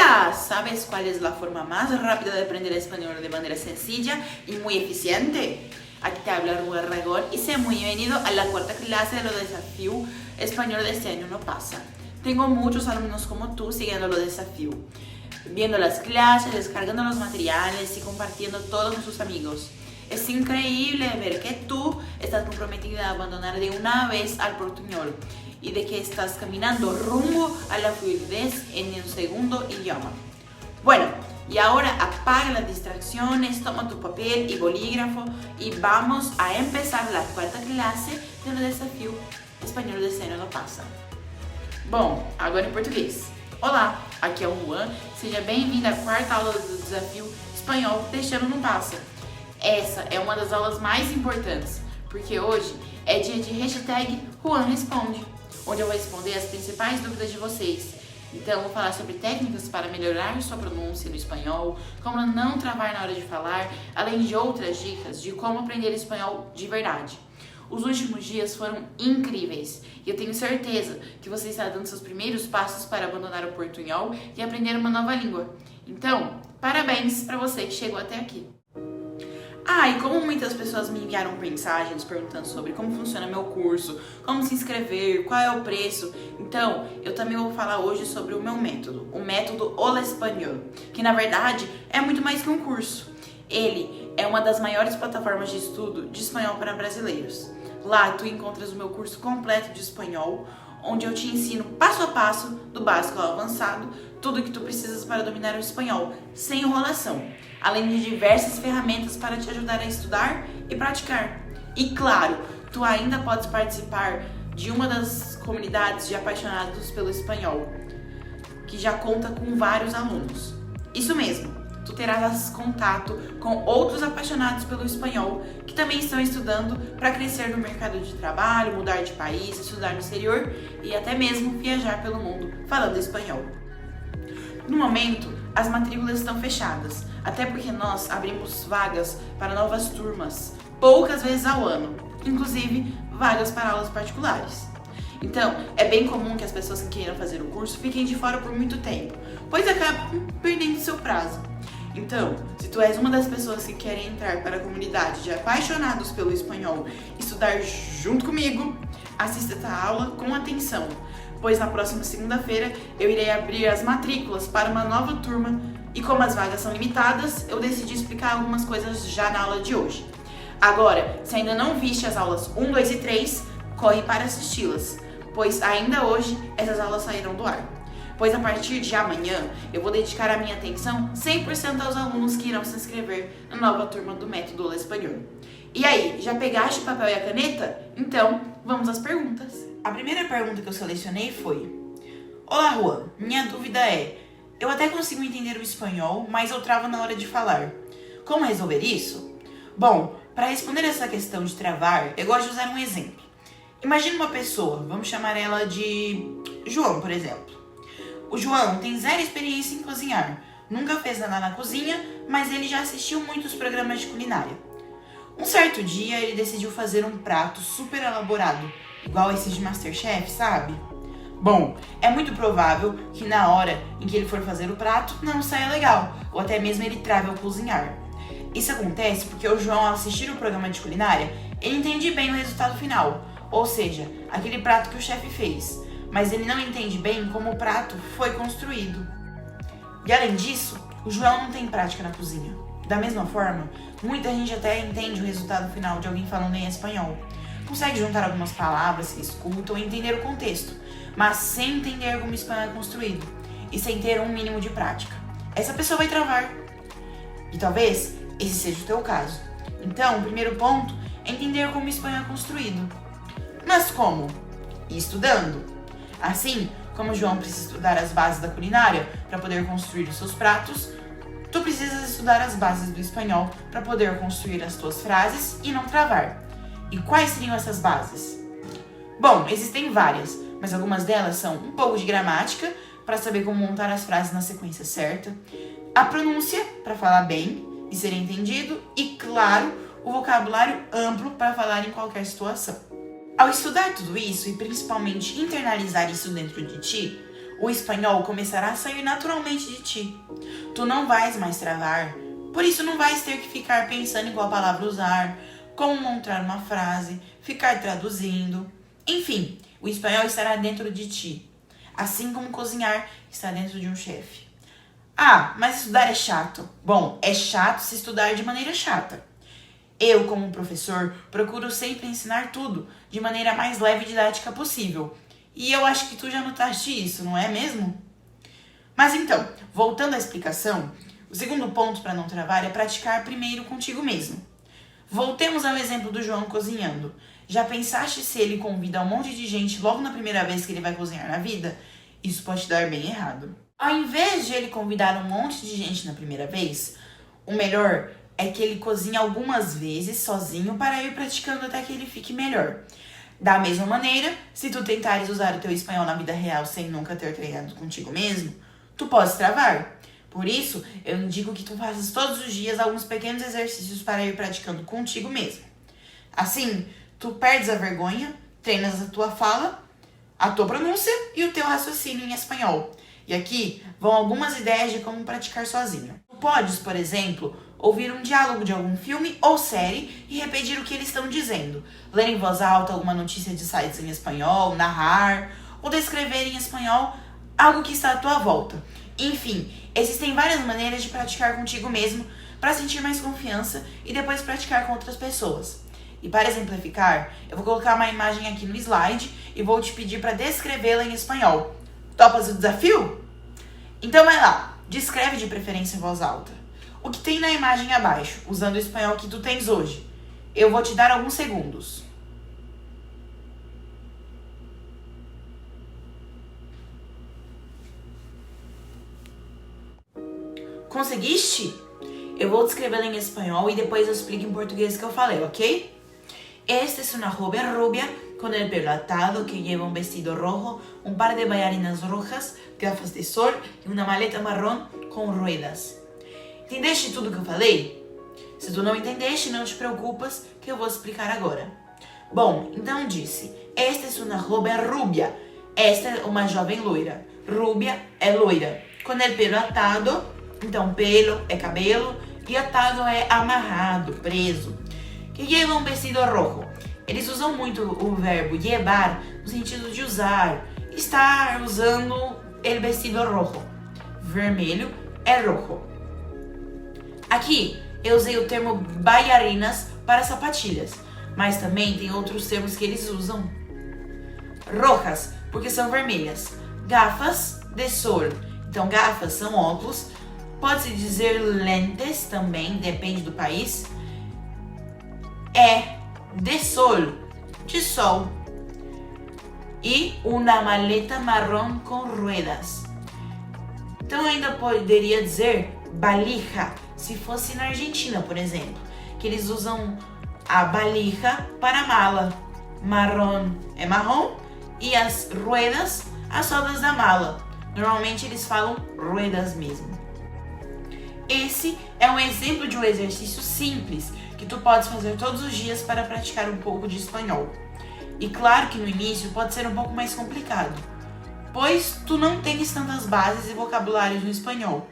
Hola, ¿sabes cuál es la forma más rápida de aprender español de manera sencilla y muy eficiente? Aquí te habla Rubén Ragón y sea muy bienvenido a la cuarta clase de los desafíos español de este año no pasa. Tengo muchos alumnos como tú siguiendo los desafíos, viendo las clases, descargando los materiales y compartiendo todos con sus amigos. Es increíble ver que tú estás comprometida a abandonar de una vez al portuñol y de que estás caminando rumbo a la fluidez en un segundo idioma. Bueno, y ahora apaga las distracciones, toma tu papel y bolígrafo y vamos a empezar la cuarta clase do desafio espanhol desse ano não passa. Bom, agora em português. Olá, aqui é o Juan, seja bem-vindo à quarta aula do desafio espanhol deste ano não passa. Essa é uma das aulas mais importantes, porque hoje é dia de hashtag Juan Responde, onde eu vou responder as principais dúvidas de vocês. Então, vou falar sobre técnicas para melhorar sua pronúncia no espanhol, como não travar na hora de falar, além de outras dicas de como aprender espanhol de verdade. Os últimos dias foram incríveis e eu tenho certeza que você está dando seus primeiros passos para abandonar o portunhol e aprender uma nova língua. Então, parabéns para você que chegou até aqui. E como muitas pessoas me enviaram mensagens perguntando sobre como funciona meu curso, como se inscrever, qual é o preço, então eu também vou falar hoje sobre o meu método, o método Hola Español, que na verdade é muito mais que um curso. Ele é uma das maiores plataformas de estudo de espanhol para brasileiros. Lá tu encontras o meu curso completo de espanhol, onde eu te ensino passo a passo, do básico ao avançado, tudo o que tu precisas para dominar o espanhol, sem enrolação, além de diversas ferramentas para te ajudar a estudar e praticar. E claro, tu ainda podes participar de uma das comunidades de apaixonados pelo espanhol, que já conta com vários alunos. Isso mesmo, tu terás contato com outros apaixonados pelo espanhol que também estão estudando para crescer no mercado de trabalho, mudar de país, estudar no exterior e até mesmo viajar pelo mundo falando espanhol. No momento, as matrículas estão fechadas, até porque nós abrimos vagas para novas turmas, poucas vezes ao ano, inclusive vagas para aulas particulares. Então, é bem comum que as pessoas que queiram fazer o curso fiquem de fora por muito tempo, pois acabam perdendo seu prazo. Então, se tu és uma das pessoas que querem entrar para a comunidade de apaixonados pelo espanhol e estudar junto comigo, assista esta aula com atenção, pois na próxima segunda-feira eu irei abrir as matrículas para uma nova turma e como as vagas são limitadas, eu decidi explicar algumas coisas já na aula de hoje. Agora, se ainda não viste as aulas 1, 2 e 3, corre para assisti-las, pois ainda hoje essas aulas sairão do ar. Pois a partir de amanhã eu vou dedicar a minha atenção 100% aos alunos que irão se inscrever na nova turma do Método Hola Español. E aí, já pegaste o papel e a caneta? Então, vamos às perguntas. A primeira pergunta que eu selecionei foi: Olá, Juan, minha dúvida é, eu até consigo entender o espanhol, mas eu travo na hora de falar. Como resolver isso? Bom, para responder essa questão de travar, eu gosto de usar um exemplo. Imagina uma pessoa, vamos chamar ela de João, por exemplo. O João tem zero experiência em cozinhar, nunca fez nada na cozinha, mas ele já assistiu muitos programas de culinária. Um certo dia, ele decidiu fazer um prato super elaborado, igual esse de Masterchef, sabe? Bom, é muito provável que na hora em que ele for fazer o prato, não saia legal, ou até mesmo ele trave ao cozinhar. Isso acontece porque o João, ao assistir o programa de culinária, ele entende bem o resultado final, ou seja, aquele prato que o chefe fez, mas ele não entende bem como o prato foi construído. E além disso, o João não tem prática na cozinha. Da mesma forma, muita gente até entende o resultado final de alguém falando em espanhol. Consegue juntar algumas palavras que escutam e entender o contexto, mas sem entender como o espanhol é construído e sem ter um mínimo de prática. Essa pessoa vai travar. E talvez esse seja o teu caso. Então, o primeiro ponto é entender como o espanhol é construído. Mas como? Estudando. Assim como o João precisa estudar as bases da culinária para poder construir os seus pratos, tu precisas estudar as bases do espanhol para poder construir as tuas frases e não travar. E quais seriam essas bases? Bom, existem várias, mas algumas delas são um pouco de gramática, para saber como montar as frases na sequência certa, a pronúncia, para falar bem e ser entendido, e, claro, o vocabulário amplo para falar em qualquer situação. Ao estudar tudo isso e principalmente internalizar isso dentro de ti, o espanhol começará a sair naturalmente de ti. Tu não vais mais travar, por isso não vais ter que ficar pensando em qual palavra usar, como montar uma frase, ficar traduzindo. Enfim, o espanhol estará dentro de ti, assim como cozinhar está dentro de um chefe. Ah, mas estudar é chato. Bom, é chato se estudar de maneira chata. Eu, como professor, procuro sempre ensinar tudo de maneira mais leve e didática possível. E eu acho que tu já notaste isso, não é mesmo? Mas então, voltando à explicação, o segundo ponto para não travar é praticar primeiro contigo mesmo. Voltemos ao exemplo do João cozinhando. Já pensaste se ele convida um monte de gente logo na primeira vez que ele vai cozinhar na vida? Isso pode dar bem errado. Ao invés de ele convidar um monte de gente na primeira vez, o melhor é que ele cozinhe algumas vezes sozinho para ir praticando até que ele fique melhor. Da mesma maneira, se tu tentares usar o teu espanhol na vida real sem nunca ter treinado contigo mesmo, tu podes travar. Por isso, eu indico que tu faças todos os dias alguns pequenos exercícios para ir praticando contigo mesmo. Assim, tu perdes a vergonha, treinas a tua fala, a tua pronúncia e o teu raciocínio em espanhol. E aqui vão algumas ideias de como praticar sozinho. Tu podes, por exemplo, ouvir um diálogo de algum filme ou série e repetir o que eles estão dizendo. Ler em voz alta alguma notícia de sites em espanhol, narrar ou descrever em espanhol algo que está à tua volta. Enfim, existem várias maneiras de praticar contigo mesmo para sentir mais confiança e depois praticar com outras pessoas. E para exemplificar, eu vou colocar uma imagem aqui no slide e vou te pedir para descrevê-la em espanhol. Topas o desafio? Então vai lá, descreve de preferência em voz alta. O que tem na imagem abaixo, usando o espanhol que tu tens hoje. Eu vou te dar alguns segundos. Conseguiste? Eu vou descrevê-la em espanhol y depois eu explico en portugués que eu falei, ¿ok? Esta es una joven rubia con el pelo atado que lleva un vestido rojo, un par de bailarinas rojas, gafas de sol y una maleta marrón com ruedas. Entendeste tudo que eu falei? Se tu não entendeste, não te preocupas que eu vou explicar agora. Bom, então disse, esta es una joven rubia. Esta é uma jovem loira. Rubia é loira. Com el pelo atado, então pelo é cabelo e atado é amarrado, preso. Que lleva um vestido rojo. Eles usam muito o verbo llevar no sentido de usar, estar usando el vestido rojo. Vermelho é rojo. Aqui eu usei o termo bailarinas para sapatilhas, mas também tem outros termos que eles usam. Rojas, porque são vermelhas. Gafas de sol. Então gafas são óculos. Pode-se dizer lentes também, depende do país. É de sol, de sol. E uma maleta marrom com ruedas. Então eu ainda poderia dizer valija, se fosse na Argentina, por exemplo, que eles usam a valija para mala. Marrom é marrom e as ruedas, as rodas da mala. Normalmente eles falam ruedas mesmo. Esse é um exemplo de um exercício simples que tu podes fazer todos os dias para praticar um pouco de espanhol. E claro que no início pode ser um pouco mais complicado, pois tu não tens tantas bases e vocabulários no espanhol.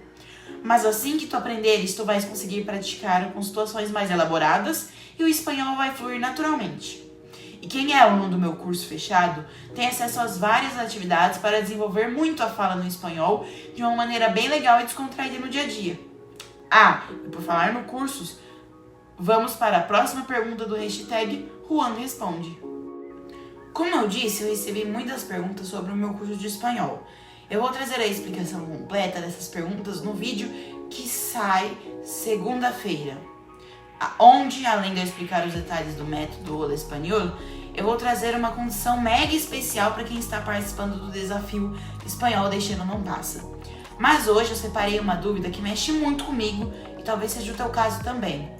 Mas assim que tu aprenderes, tu vais conseguir praticar com situações mais elaboradas e o espanhol vai fluir naturalmente. E quem é aluno do meu curso fechado tem acesso às várias atividades para desenvolver muito a fala no espanhol de uma maneira bem legal e descontraída no dia a dia. Ah, e por falar no cursos, vamos para a próxima pergunta do hashtag Juan Responde. Como eu disse, eu recebi muitas perguntas sobre o meu curso de espanhol. Eu vou trazer a explicação completa dessas perguntas no vídeo que sai segunda-feira, onde, além de eu explicar os detalhes do método Hola Espanhol, eu vou trazer uma condição mega especial para quem está participando do desafio Espanhol Este Ano Não Passa. Mas hoje eu separei uma dúvida que mexe muito comigo e talvez seja o teu caso também.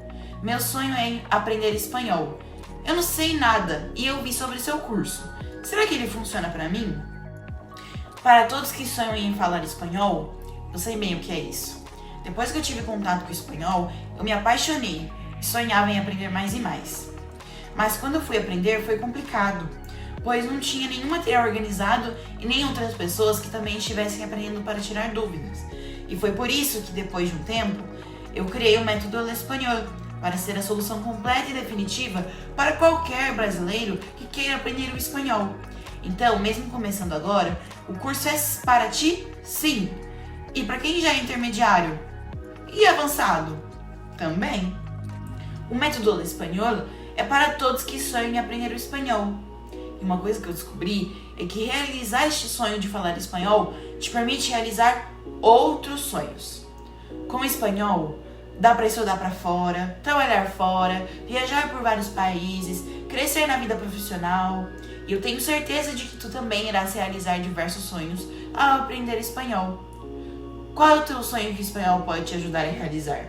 Meu sonho é aprender espanhol. Eu não sei nada e eu vi sobre seu curso. Será que ele funciona para mim? Para todos que sonham em falar espanhol, eu sei bem o que é isso. Depois que eu tive contato com o espanhol, eu me apaixonei e sonhava em aprender mais e mais. Mas quando eu fui aprender foi complicado, pois não tinha nenhum material organizado e nem outras pessoas que também estivessem aprendendo para tirar dúvidas. E foi por isso que, depois de um tempo, eu criei o método El Espanhol, para ser a solução completa e definitiva para qualquer brasileiro que queira aprender o espanhol. Então, mesmo começando agora, o curso é para ti, sim. E para quem já é intermediário e avançado, também. O método El Espanhol é para todos que sonham em aprender o espanhol. E uma coisa que eu descobri é que realizar este sonho de falar espanhol te permite realizar outros sonhos. Com o espanhol, dá para estudar para fora, trabalhar fora, viajar por vários países, crescer na vida profissional. E eu tenho certeza de que tu também irás realizar diversos sonhos ao aprender espanhol. Qual é o teu sonho que o espanhol pode te ajudar a realizar?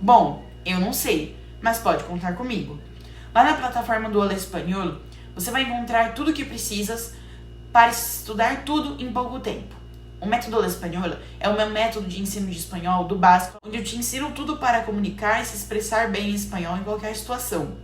Bom, eu não sei, mas pode contar comigo. Lá na plataforma do El Espanhol, você vai encontrar tudo o que precisas para estudar tudo em pouco tempo. O método El Espanhol é o meu método de ensino de espanhol do básico, onde eu te ensino tudo para comunicar e se expressar bem em espanhol em qualquer situação.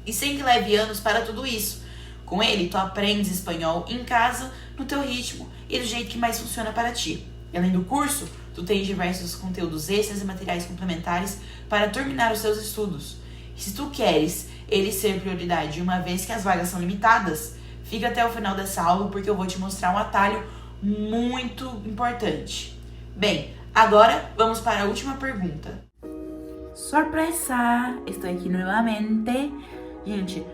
E sem que leve anos para tudo isso. Com ele, tu aprendes espanhol em casa, no teu ritmo e do jeito que mais funciona para ti. E além do curso, tu tens diversos conteúdos extras e materiais complementares para terminar os seus estudos. E se tu queres ele ser prioridade, uma vez que as vagas são limitadas, fica até o final dessa aula porque eu vou te mostrar um atalho muito importante. Bem, agora vamos para a última pergunta. Sorpresa! Estou aqui novamente. Gente,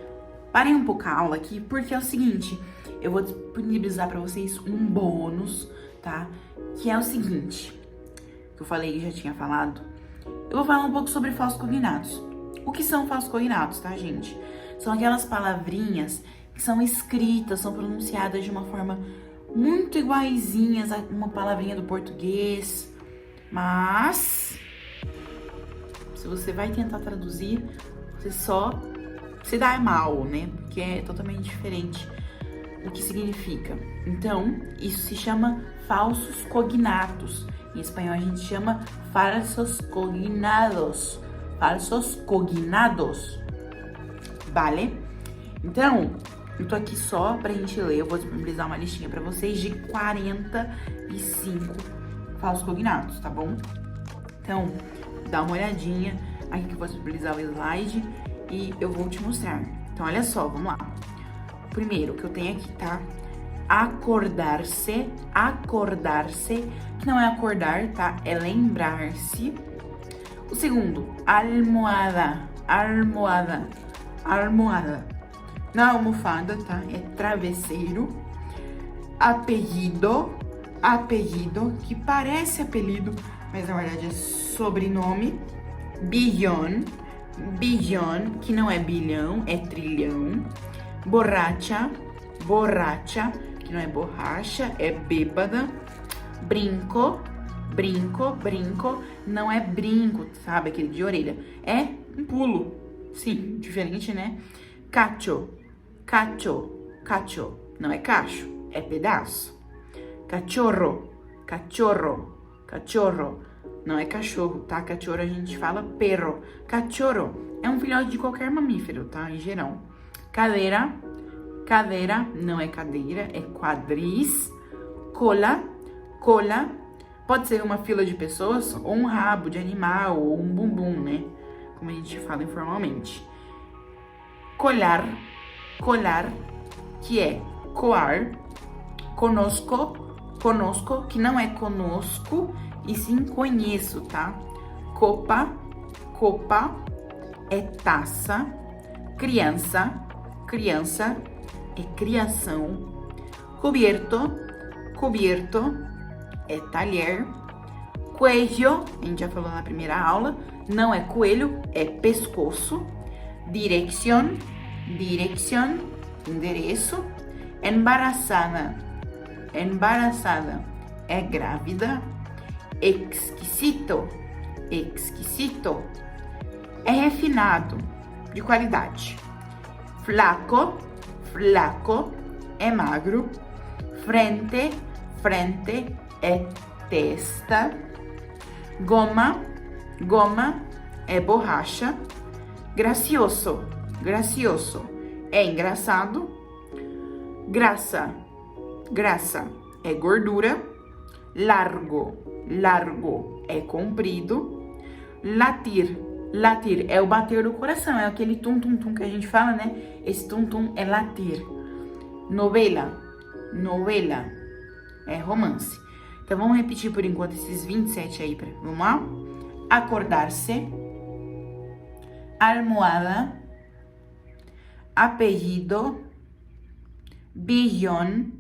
parem um pouco a aula aqui porque é o seguinte, eu vou disponibilizar para vocês um bônus, tá? Que é o seguinte, que eu falei, já tinha falado. Eu vou falar um pouco sobre falsos cognatos. O que são falsos cognatos, tá, gente? São aquelas palavrinhas que são escritas, são pronunciadas de uma forma muito iguaizinhas a uma palavrinha do português, mas se você vai tentar traduzir, você só se dá mal, né? Porque é totalmente diferente o que significa. Então, isso se chama falsos cognatos. Em espanhol a gente chama falsos cognados. Falsos cognados. Vale? Então, eu tô aqui só pra gente ler. Eu vou disponibilizar uma listinha pra vocês de 45 falsos cognatos, tá bom? Então, dá uma olhadinha aqui que eu vou disponibilizar o slide e eu vou te mostrar. Então, olha só, vamos lá. O primeiro que eu tenho aqui, tá? Acordar-se, acordar-se, que não é acordar, tá? É lembrar-se. O segundo, almohada, almohada, almohada. Na almofada, tá? É travesseiro. Apelido, apelido, que parece apelido, mas na verdade é sobrenome. Bilhão, bilhão, que não é bilhão, é trilhão. Borracha, borracha, que não é borracha, é bêbada. Brinco, brinco, brinco, não é brinco, sabe? Aquele de orelha. É um pulo. Sim, diferente, né? Cacho, cacho, cacho, não é cacho, é pedaço. Cachorro, cachorro, cachorro, não é cachorro, tá? Cachorro a gente fala perro. Cachorro é um filhote de qualquer mamífero, tá? Em geral. Cadeira, cadeira, não é cadeira, é quadris. Cola, cola, pode ser uma fila de pessoas, ou um rabo de animal, ou um bumbum, né? Como a gente fala informalmente. Colar, colar, que é coar. Conosco, conosco, que não é conosco, e sim conheço, tá? Copa, copa, é taça. Criança, criança, é criação. Cubierto, cubierto, é talher. Cuello, a gente já falou na primeira aula, não é coelho, é pescoço. Dirección, dirección, endereço. Embaraçada, embaraçada, é grávida. Exquisito, exquisito, é refinado, de qualidade. Flaco, flaco, é magro. Frente, frente, é testa. Goma, goma, é borracha. Gracioso, gracioso, é engraçado. Grasa, grasa é gordura. Largo, largo é comprido. Latir, latir é o bater do coração, é aquele tum-tum-tum que a gente fala, né? Esse tum-tum é latir. Novela, novela é romance. Então vamos repetir por enquanto esses 27 aí, vamos lá? Acordar-se, almohada, apellido, billón,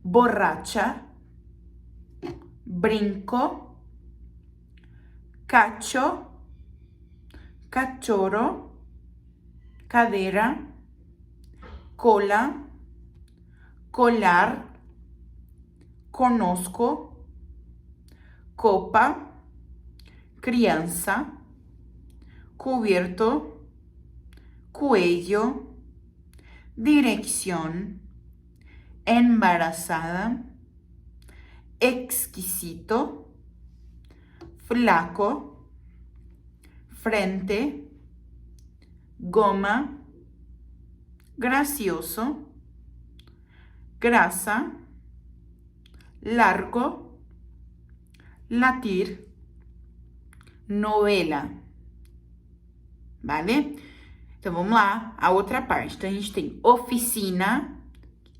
borracha, brinco, cacho, cachorro, cadera, cola, collar, conosco, copa, criança, cubierto, cuello, dirección, embarazada, exquisito, flaco, frente, goma, gracioso, grasa, largo, latir, novela. Vale? Então, vamos lá, a outra parte. Então, a gente tem oficina,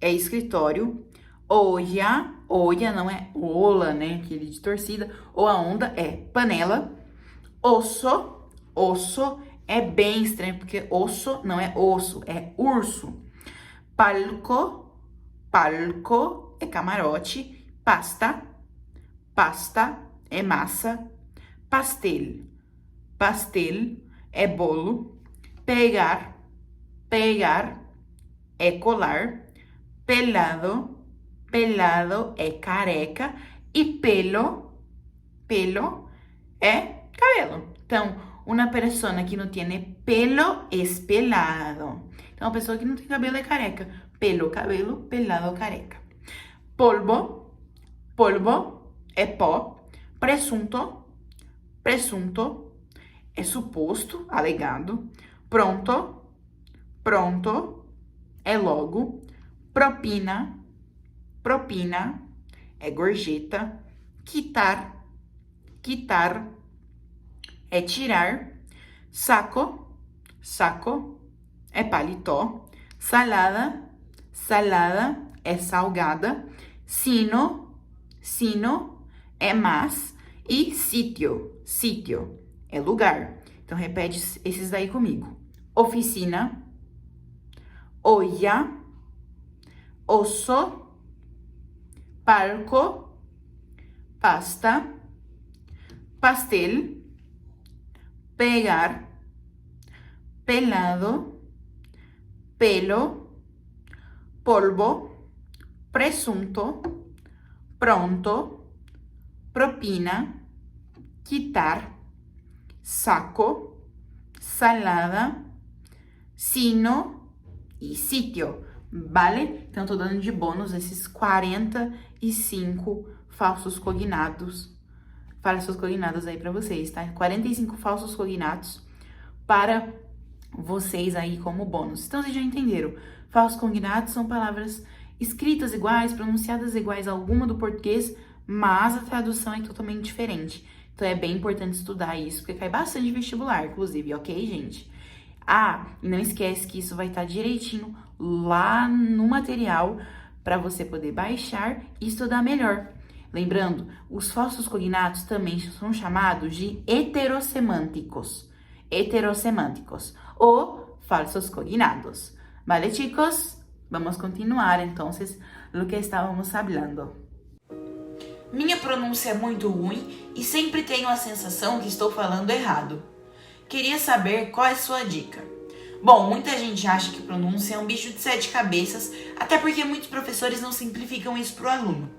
é escritório, olla, olla não é ola, né, aquele de torcida, ou a onda é panela, osso, osso é bem estranho, porque osso não é osso, é urso. Palco, palco é camarote, pasta, pasta é massa, pastel, pastel é bolo, pegar, pegar é colar, pelado, pelado é careca e pelo, pelo é cabelo. Então, uma pessoa que não tem pelo é pelado. Então, uma pessoa que não tem cabelo é careca. Pelo, cabelo, pelado, careca. Polvo, polvo é pó. Presunto, presunto é suposto, alegado. Pronto, pronto é logo. Propina, propina é gorjeta. Quitar, quitar é tirar. Saco, saco é paletó. Salada, salada é salgada. Sino, sino é mas. E sítio, sítio é lugar. Então, repete esses daí comigo. Oficina, olla, osso, palco, pasta, pastel, pegar, pelado, pelo, polvo, presunto, pronto, propina, quitar, saco, salada, sino e sítio, vale? Então, tô dando de bônus esses 45 falsos cognados, falsos cognados aí pra vocês, tá? 45 falsos cognatos para vocês aí como bônus. Então, vocês já entenderam. Falsos cognados são palavras escritas iguais, pronunciadas iguais a alguma do português, mas a tradução é totalmente diferente. Então, é bem importante estudar isso, porque cai bastante vestibular, inclusive, ok, gente? Ah, e não esquece que isso vai estar direitinho lá no material para você poder baixar e estudar melhor. Lembrando, os falsos cognatos também são chamados de heterosemânticos. Heterosemânticos ou falsos cognados. Vale, chicos? Vamos continuar, entonces, lo que estávamos hablando. Minha pronúncia é muito ruim e sempre tenho a sensação que estou falando errado. Queria saber qual é a sua dica. Bom, muita gente acha que pronúncia é um bicho de 7 cabeças, até porque muitos professores não simplificam isso para o aluno.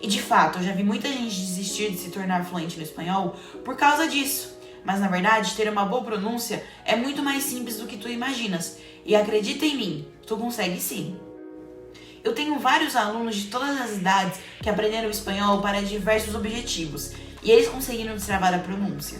E de fato, eu já vi muita gente desistir de se tornar fluente no espanhol por causa disso. Mas na verdade, ter uma boa pronúncia é muito mais simples do que tu imaginas. E acredita em mim, tu consegue sim. Eu tenho vários alunos de todas as idades que aprenderam espanhol para diversos objetivos, e eles conseguiram destravar a pronúncia.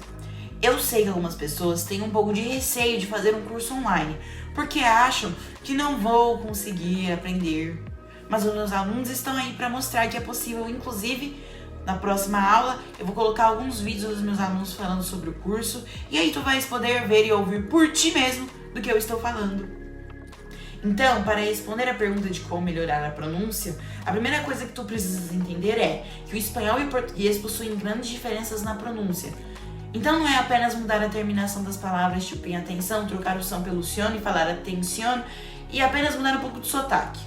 Eu sei que algumas pessoas têm um pouco de receio de fazer um curso online, porque acham que não vou conseguir aprender. Mas os meus alunos estão aí para mostrar que é possível. Inclusive, na próxima aula, eu vou colocar alguns vídeos dos meus alunos falando sobre o curso, e aí tu vais poder ver e ouvir por ti mesmo do que eu estou falando. Então, para responder a pergunta de como melhorar a pronúncia, a primeira coisa que tu precisas entender é que o espanhol e o português possuem grandes diferenças na pronúncia. Então não é apenas mudar a terminação das palavras, tipo em atenção, trocar o som pelo sion e falar atención, e apenas mudar um pouco do sotaque.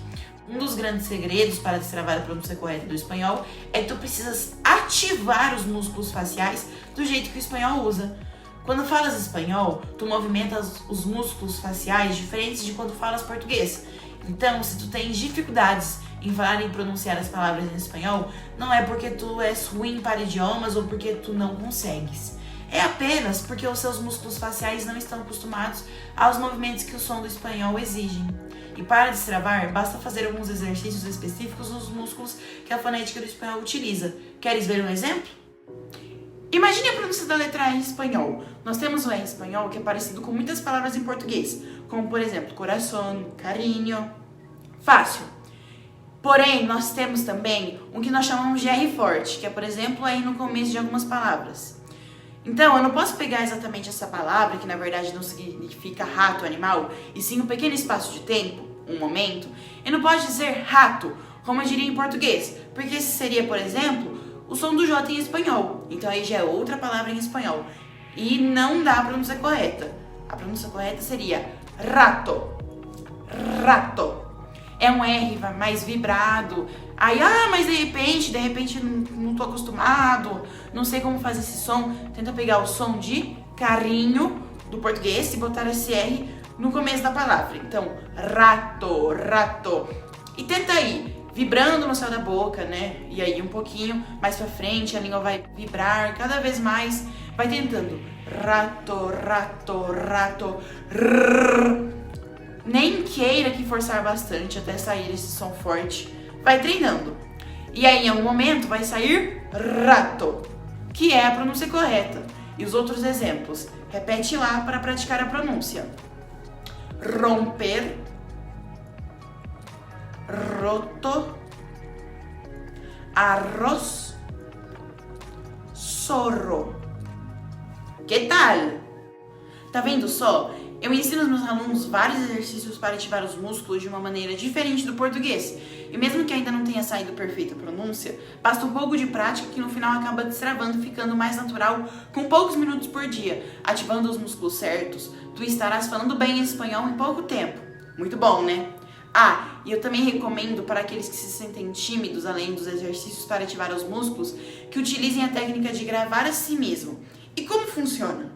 Um dos grandes segredos para destravar a pronúncia correta do espanhol é que tu precisas ativar os músculos faciais do jeito que o espanhol usa. Quando falas espanhol, tu movimentas os músculos faciais diferentes de quando falas português. Então, se tu tens dificuldades em falar e pronunciar as palavras em espanhol, não é porque tu és ruim para idiomas ou porque tu não consegues. É apenas porque os seus músculos faciais não estão acostumados aos movimentos que o som do espanhol exige. E para destravar, basta fazer alguns exercícios específicos nos músculos que a fonética do espanhol utiliza. Queres ver um exemplo? Imagine a pronúncia da letra E em espanhol. Nós temos o E em espanhol que é parecido com muitas palavras em português, como por exemplo, coração, carinho. Fácil. Porém, nós temos também um que nós chamamos de R forte, que é, por exemplo, aí no começo de algumas palavras. Então, eu não posso pegar exatamente essa palavra, que na verdade não significa rato, animal, e sim um pequeno espaço de tempo, um momento, e não pode dizer rato, como eu diria em português, porque esse seria, por exemplo, o som do J em espanhol. Então aí já é outra palavra em espanhol. E não dá a pronúncia correta. A pronúncia correta seria rato. Rato. É um R mais vibrado. Aí, mas de repente não tô acostumado, não sei como fazer esse som. Tenta pegar o som de carinho do português e botar esse R no começo da palavra. Então, rato, rato. E tenta aí, vibrando no céu da boca, né? E aí um pouquinho mais pra frente a língua vai vibrar cada vez mais. Vai tentando. Rato, rato, rato. Rrr. Nem queira que forçar bastante até sair esse som forte. Vai treinando. E aí em algum momento vai sair rato, que é a pronúncia correta. E os outros exemplos. Repete lá para praticar a pronúncia. Romper, roto, arroz, zorro. Que tal? Tá vendo só? Eu ensino aos meus alunos vários exercícios para ativar os músculos de uma maneira diferente do português. E mesmo que ainda não tenha saído perfeita a pronúncia, basta um pouco de prática que no final acaba destravando, ficando mais natural com poucos minutos por dia. Ativando os músculos certos, tu estarás falando bem espanhol em pouco tempo. Muito bom, né? E eu também recomendo para aqueles que se sentem tímidos, além dos exercícios para ativar os músculos, que utilizem a técnica de gravar a si mesmo. E como funciona?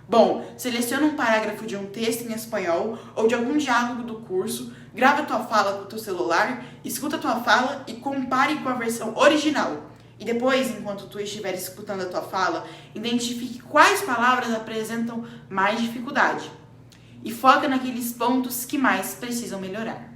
Bom, seleciona um parágrafo de um texto em espanhol ou de algum diálogo do curso, grava tua fala com o teu celular, escuta tua fala e compare com a versão original. E depois, enquanto tu estiver escutando a tua fala, identifique quais palavras apresentam mais dificuldade e foca naqueles pontos que mais precisam melhorar.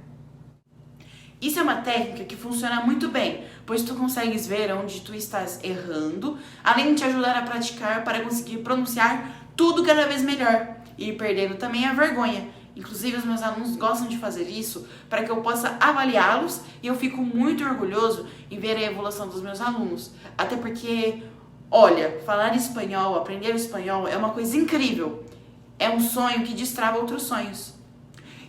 Isso é uma técnica que funciona muito bem, pois tu consegues ver onde tu estás errando, além de te ajudar a praticar para conseguir pronunciar tudo cada vez melhor e ir perdendo também a vergonha. Inclusive, os meus alunos gostam de fazer isso para que eu possa avaliá-los e eu fico muito orgulhoso em ver a evolução dos meus alunos. Até porque, olha, falar espanhol, aprender espanhol é uma coisa incrível. É um sonho que destrava outros sonhos.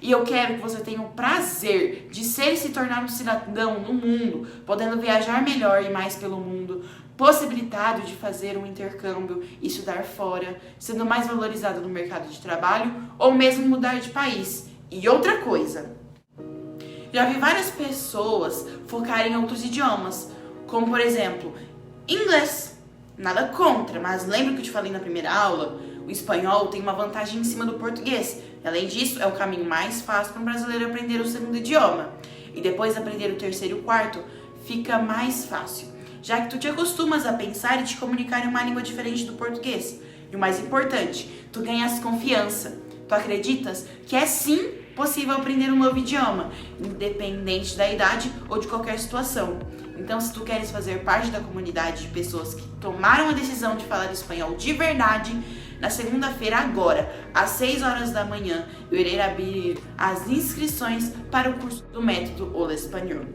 E eu quero que você tenha o prazer de ser e se tornar um cidadão no mundo, podendo viajar melhor e mais pelo mundo, possibilitado de fazer um intercâmbio e estudar fora, sendo mais valorizado no mercado de trabalho ou mesmo mudar de país. E outra coisa, já vi várias pessoas focarem em outros idiomas, como por exemplo, inglês. Nada contra, mas lembra que eu te falei na primeira aula? O espanhol tem uma vantagem em cima do português. Além disso, é o caminho mais fácil para um brasileiro aprender o segundo idioma. E depois de aprender o terceiro e o quarto, fica mais fácil, já que tu te acostumas a pensar e te comunicar em uma língua diferente do português. E o mais importante, tu ganhas confiança. Tu acreditas que é sim possível aprender um novo idioma, independente da idade ou de qualquer situação. Então, se tu queres fazer parte da comunidade de pessoas que tomaram a decisão de falar espanhol de verdade, na segunda-feira agora, às 6 horas da manhã, eu irei abrir as inscrições para o curso do método Hola Espanhol.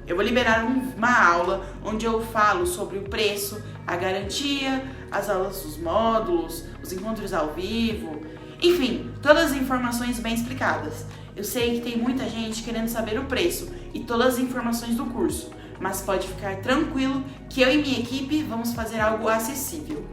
Eu vou liberar uma aula onde eu falo sobre o preço, a garantia, as aulas dos módulos, os encontros ao vivo, enfim, todas as informações bem explicadas. Eu sei que tem muita gente querendo saber o preço e todas as informações do curso, mas pode ficar tranquilo que eu e minha equipe vamos fazer algo acessível.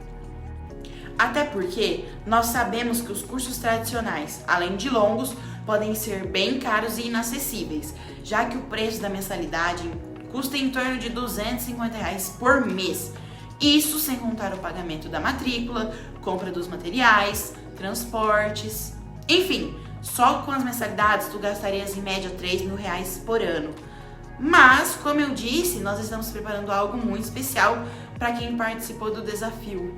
Até porque nós sabemos que os cursos tradicionais, além de longos, podem ser bem caros e inacessíveis, já que o preço da mensalidade custa em torno de R$250 por mês. Isso sem contar o pagamento da matrícula, compra dos materiais, transportes, enfim, só com as mensalidades tu gastarias em média R$3.000 por ano. Mas, como eu disse, nós estamos preparando algo muito especial para quem participou do desafio.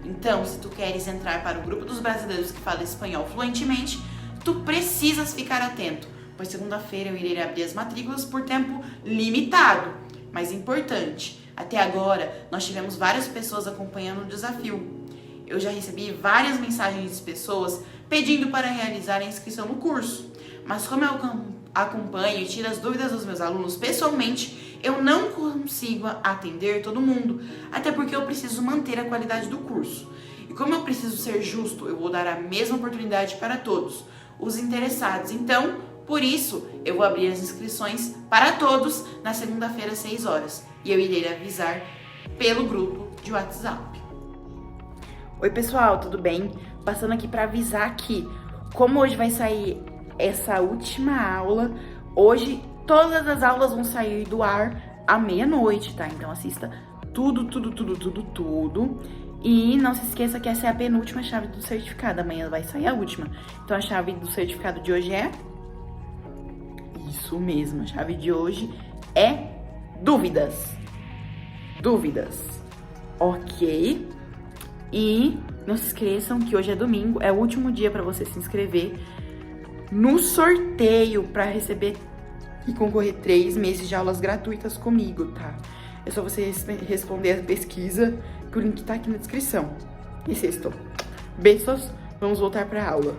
Então, se tu queres entrar para o grupo dos brasileiros que falam espanhol fluentemente, tu precisas ficar atento, pois segunda-feira eu irei abrir as matrículas por tempo limitado. Mas importante, até agora nós tivemos várias pessoas acompanhando o desafio. Eu já recebi várias mensagens de pessoas pedindo para realizar a inscrição no curso, mas como eu acompanho e tiro as dúvidas dos meus alunos pessoalmente, eu não consigo atender todo mundo, até porque eu preciso manter a qualidade do curso. E como eu preciso ser justo, eu vou dar a mesma oportunidade para todos os interessados. Então, por isso, eu vou abrir as inscrições para todos na segunda-feira às 6 horas. E eu irei avisar pelo grupo de WhatsApp. Oi pessoal, tudo bem? Passando aqui para avisar que, como hoje vai sair essa última aula, hoje todas as aulas vão sair do ar à meia-noite, tá? Então assista tudo. E não se esqueça que essa é a penúltima chave do certificado, amanhã vai sair a última. Então a chave do certificado de hoje é... Isso mesmo, a chave de hoje é dúvidas. Ok? E não se esqueçam que hoje é domingo, é o último dia para você se inscrever no sorteio para receber e concorrer 3 meses de aulas gratuitas comigo, tá? É só você responder a pesquisa, que o link tá aqui na descrição. E sexto, beijos, vamos voltar para a aula.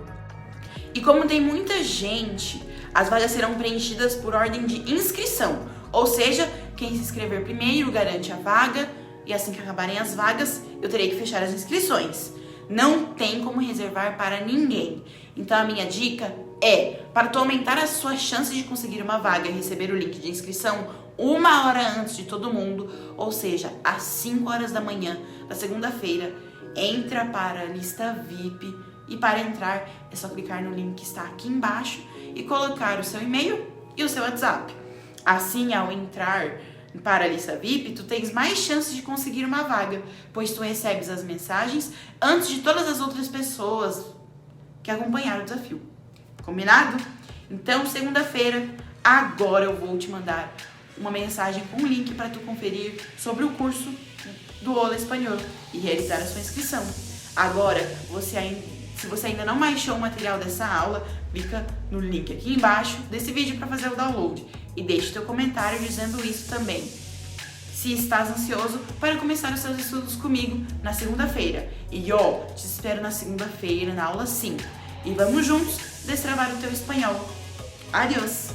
E como tem muita gente, as vagas serão preenchidas por ordem de inscrição, ou seja, quem se inscrever primeiro garante a vaga, e assim que acabarem as vagas, eu terei que fechar as inscrições. Não tem como reservar para ninguém. Então a minha dica é, para tu aumentar as suas chances de conseguir uma vaga e receber o link de inscrição 1 hora antes de todo mundo, ou seja, às 5 horas da manhã da segunda-feira, entra para a lista VIP e para entrar é só clicar no link que está aqui embaixo e colocar o seu e-mail e o seu WhatsApp. Assim, ao entrar para a lista VIP, tu tens mais chances de conseguir uma vaga, pois tu recebes as mensagens antes de todas as outras pessoas que acompanharam o desafio. Combinado? Então, segunda-feira, agora eu vou te mandar uma mensagem com um link para tu conferir sobre o curso do Hola Espanhol e realizar a sua inscrição. Agora, se você ainda não baixou o material dessa aula, clica no link aqui embaixo desse vídeo para fazer o download e deixe teu comentário dizendo isso também. Se estás ansioso para começar os seus estudos comigo na segunda-feira. E eu te espero na segunda-feira na aula 5. E vamos juntos destravar o teu espanhol. Adiós!